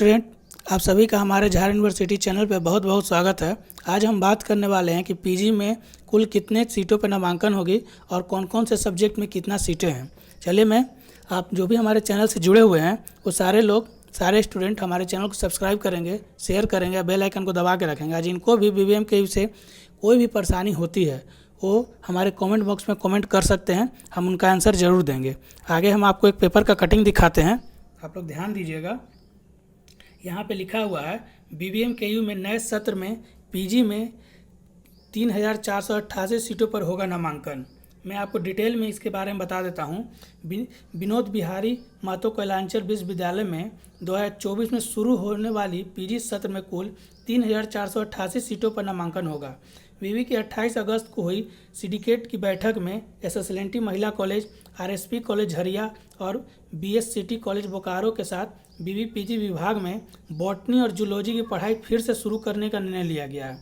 Student, आप सभी का हमारे झार यूनिवर्सिटी चैनल पर बहुत बहुत स्वागत है। आज हम बात करने वाले हैं कि पीजी में कुल कितने सीटों पर नामांकन होगी और कौन कौन से सब्जेक्ट में कितना सीटें हैं। चलिए आप जो भी हमारे चैनल से जुड़े हुए हैं वो सारे स्टूडेंट हमारे चैनल को सब्सक्राइब करेंगे, शेयर करेंगे, बेल आइकन को दबा के रखेंगे। आज इनको भी बीबीएम के से कोई भी परेशानी होती है वो हमारे कमेंट बॉक्स में कमेंट कर सकते हैं, हम उनका आंसर ज़रूर देंगे। आगे हम आपको एक पेपर का कटिंग दिखाते हैं, आप लोग ध्यान दीजिएगा। यहाँ पे लिखा हुआ है बीबीएम के यू में नए सत्र में पीजी में 3488 सीटों पर होगा नामांकन। मैं आपको डिटेल में इसके बारे में बता देता हूँ। विनोद बिहारी महतो कैलांचल विश्वविद्यालय में 2024 में शुरू होने वाली पीजी सत्र में कुल 3488 सीटों पर नामांकन होगा। विवि की 28 अगस्त को हुई सिंडिकेट की बैठक में एसएसएलएनटी महिला कॉलेज, आरएसपी कॉलेज झरिया और बीएससीटी कॉलेज बोकारो के साथ विवि पीजी विभाग में बॉटनी और जूलॉजी की पढ़ाई फिर से शुरू करने का निर्णय लिया गया है।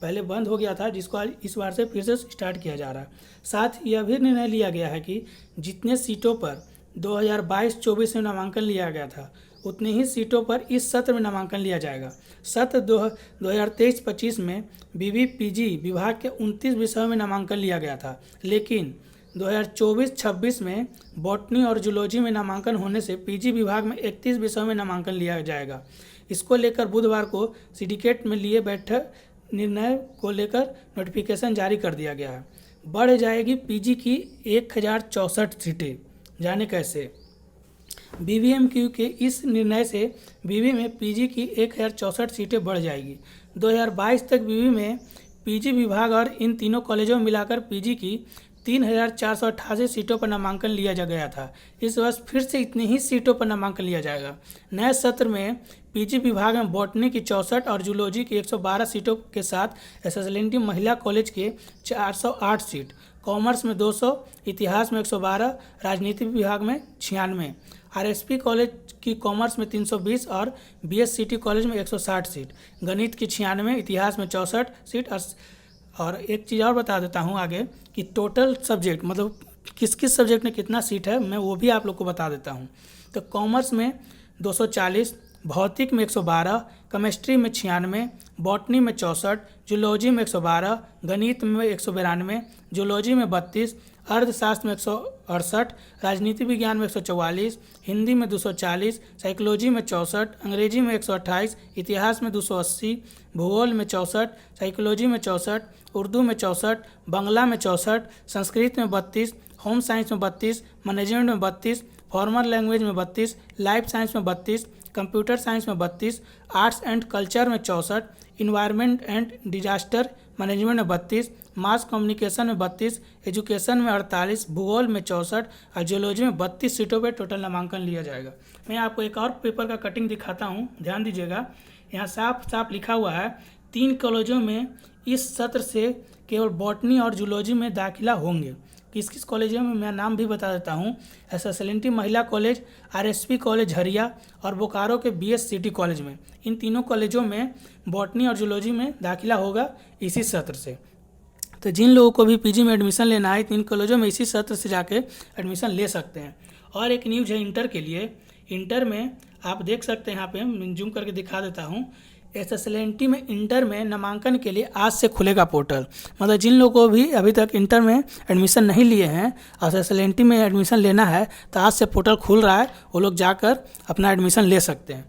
पहले बंद हो गया था, जिसको आज इस बार से फिर से स्टार्ट किया जा रहा है। साथ ही यह भी निर्णय लिया गया है कि जितने सीटों पर 2022-24 में नामांकन लिया गया था उतनी ही सीटों पर इस सत्र में नामांकन लिया जाएगा। सत्र 2023-25 में विवि पीजी विभाग के 29 विषयों में नामांकन लिया गया था, लेकिन 2024-26 में बॉटनी और जूलॉजी में नामांकन होने से पीजी विभाग में 31 विषयों में नामांकन लिया जाएगा। इसको लेकर बुधवार को सिंडिकेट में लिए बैठक निर्णय को लेकर नोटिफिकेशन जारी कर दिया गया है। बढ़ जाएगी पीजी की 1064 सीटें। जाने कैसे? बीबीएमक्यू के इस निर्णय से विवि में पीजी की 1064 सीटें बढ़ जाएगी। 2022 तक विवि में पीजी विभाग और इन तीनों कॉलेजों में मिलाकर पीजी की 3488 सीटों पर नामांकन लिया जा गया था। इस वर्ष फिर से इतनी ही सीटों पर नामांकन लिया जाएगा। नए सत्र में पीजी विभाग में बॉटनी की 64 और जूलॉजी की 112 सीटों के साथ एसएसएलएनटी महिला कॉलेज के 408 सीट, कॉमर्स में 200, इतिहास में 112, राजनीति विभाग में 96, आरएसपी कॉलेज की कॉमर्स में 320 और बीएससीटी कॉलेज में 160 सीट, गणित की 96, इतिहास में 64 सीट। और एक चीज़ और बता देता हूँ आगे कि टोटल सब्जेक्ट मतलब किस किस सब्जेक्ट में कितना सीट है, मैं वो भी आप लोग को बता देता हूँ। तो कॉमर्स में 240, भौतिक में 112, केमिस्ट्री में 96, बॉटनी में 64, जूलॉजी में 112, गणित में 192, जूलॉजी में 32, अर्थशास्त्र में 168, राजनीति विज्ञान में 144, हिंदी में 240, साइकोलॉजी में 64, अंग्रेजी में 128, इतिहास में 280, भूगोल में 64, साइकोलॉजी में 64, उर्दू में 64, बांग्ला में 64, संस्कृत में 32, होम साइंस में 32, मैनेजमेंट में 32, फॉर्मल लैंग्वेज में 32, लाइफ साइंस में 32, कंप्यूटर साइंस में 32, आर्ट्स एंड कल्चर में 64, इन्वायरमेंट एंड डिजास्टर मैनेजमेंट में 32, मास कम्युनिकेशन में 32, एजुकेशन में 48, भूगोल में 64 और जियोलॉजी में 32 सीटों पर टोटल नामांकन लिया जाएगा। मैं आपको एक और पेपर का कटिंग दिखाता हूँ, ध्यान दीजिएगा। यहाँ साफ साफ लिखा हुआ है 3 कॉलेजों में इस सत्र से केवल बॉटनी और जूलॉजी में दाखिला होंगे। किस किस कॉलेजों में मैं नाम भी बता देता हूँ। एसएसएलएनटी महिला कॉलेज, आरएसपी कॉलेज झरिया और बोकारो के बीएससीटी कॉलेज में, इन तीनों कॉलेजों में बॉटनी और जूलॉजी में दाखिला होगा इसी सत्र से। तो जिन लोगों को भी पीजी में एडमिशन लेना है, 3 कॉलेजों में इसी सत्र से जाके एडमिशन ले सकते हैं। और एक न्यूज़ है इंटर के लिए। इंटर में आप देख सकते हैं, यहाँ पे मैं जूम करके दिखा देता हूँ। एसएसएलएनटी में इंटर में नामांकन के लिए आज से खुलेगा पोर्टल। मतलब जिन लोगों को भी अभी तक इंटर में एडमिशन नहीं लिए हैं और एसएसएलएनटी में एडमिशन लेना है तो आज से पोर्टल खुल रहा है, वो लोग जाकर अपना एडमिशन ले सकते हैं।